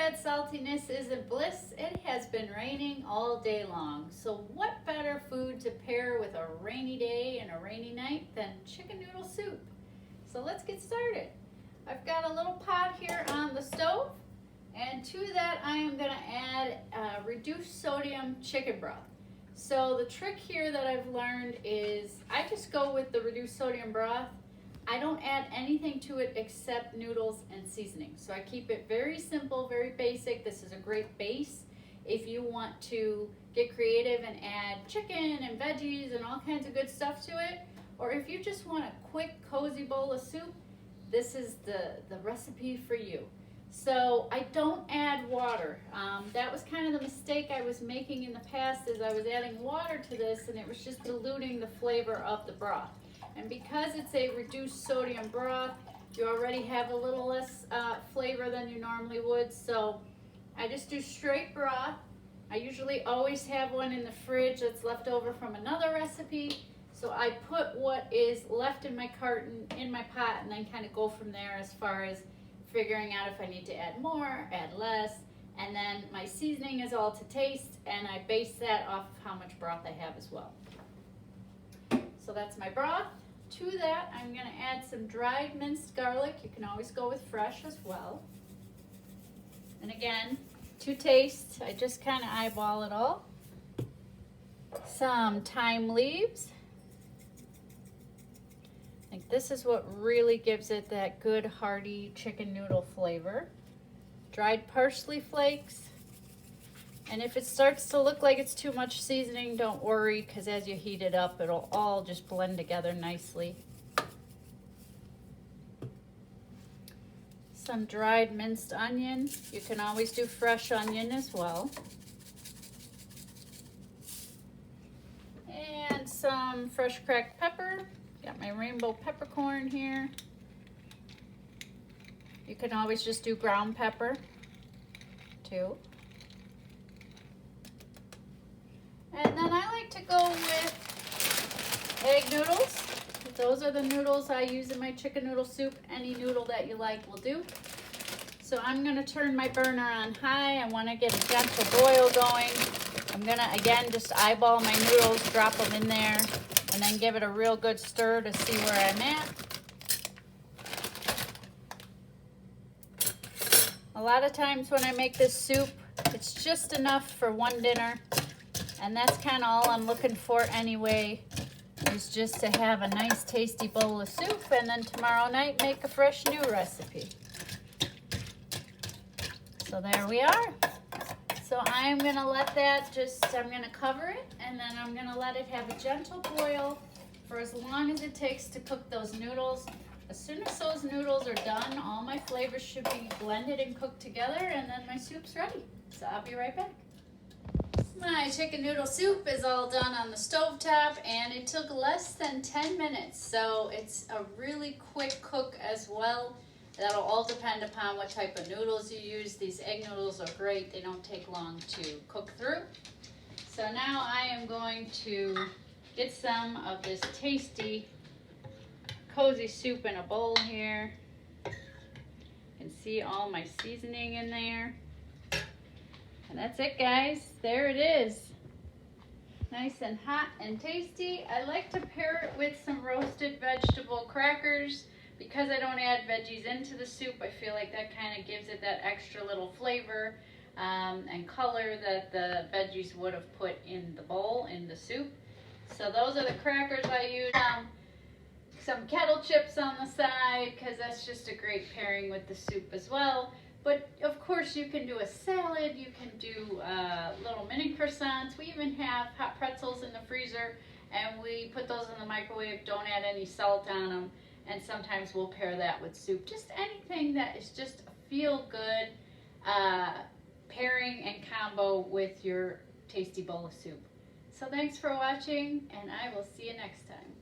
red saltiness isn't bliss, it has been raining all day long. So what better food to pair with a rainy day and a rainy night than chicken noodle soup? So let's get started. I've got a little pot here on the stove, and to that I am going to add reduced sodium chicken broth. So the trick here that I've learned is I just go with the reduced sodium broth. I don't add anything to it except noodles and seasoning. So I keep it very simple, very basic. This is a great base if you want to get creative and add chicken and veggies and all kinds of good stuff to it. Or if you just want a quick, cozy bowl of soup, this is the recipe for you. So I don't add water. That was kind of the mistake I was making in the past, is I was adding water to this and it was just diluting the flavor of the broth. And because it's a reduced sodium broth, you already have a little less flavor than you normally would. So I just do straight broth. I usually always have one in the fridge that's left over from another recipe. So I put what is left in my carton in my pot and then kind of go from there as far as figuring out if I need to add more, add less. And then my seasoning is all to taste, and I base that off of how much broth I have as well. So that's my broth. To that, I'm going to add some dried minced garlic. You can always go with fresh as well. And again, to taste, I just kind of eyeball it all. Some thyme leaves. I think this is what really gives it that good hearty chicken noodle flavor. Dried parsley flakes. And if it starts to look like it's too much seasoning, don't worry, because as you heat it up, it'll all just blend together nicely. Some dried minced onion. You can always do fresh onion as well. And some fresh cracked pepper. Got my rainbow peppercorn here. You can always just do ground pepper too. And then I like to go with egg noodles. Those are the noodles I use in my chicken noodle soup. Any noodle that you like will do. So I'm going to turn my burner on high. I want to get a gentle boil going. I'm going to, again, just eyeball my noodles, drop them in there, and then give it a real good stir to see where I'm at. A lot of times when I make this soup, it's just enough for one dinner. And that's kind of all I'm looking for anyway, is just to have a nice tasty bowl of soup, and then tomorrow night make a fresh new recipe. So there we are. So I'm going to let that I'm going to cover it, and then I'm going to let it have a gentle boil for as long as it takes to cook those noodles. As soon as those noodles are done, all my flavors should be blended and cooked together, and then my soup's ready. So I'll be right back. My chicken noodle soup is all done on the stovetop, and it took less than 10 minutes. So it's a really quick cook as well. That'll all depend upon what type of noodles you use. These egg noodles are great. They don't take long to cook through. So now I am going to get some of this tasty, cozy soup in a bowl here. You can see all my seasoning in there. And that's it, guys. There it is. Nice and hot and tasty. I like to pair it with some roasted vegetable crackers. Because I don't add veggies into the soup, I feel like that kind of gives it that extra little flavor and color that the veggies would have put in the bowl, in the soup. So those are the crackers I use. Some kettle chips on the side, because that's just a great pairing with the soup as well. But of course you can do a salad, you can do little mini croissants. We even have hot pretzels in the freezer, and we put those in the microwave, don't add any salt on them. And sometimes we'll pair that with soup. Just anything that is just a feel-good pairing and combo with your tasty bowl of soup. So thanks for watching, and I will see you next time.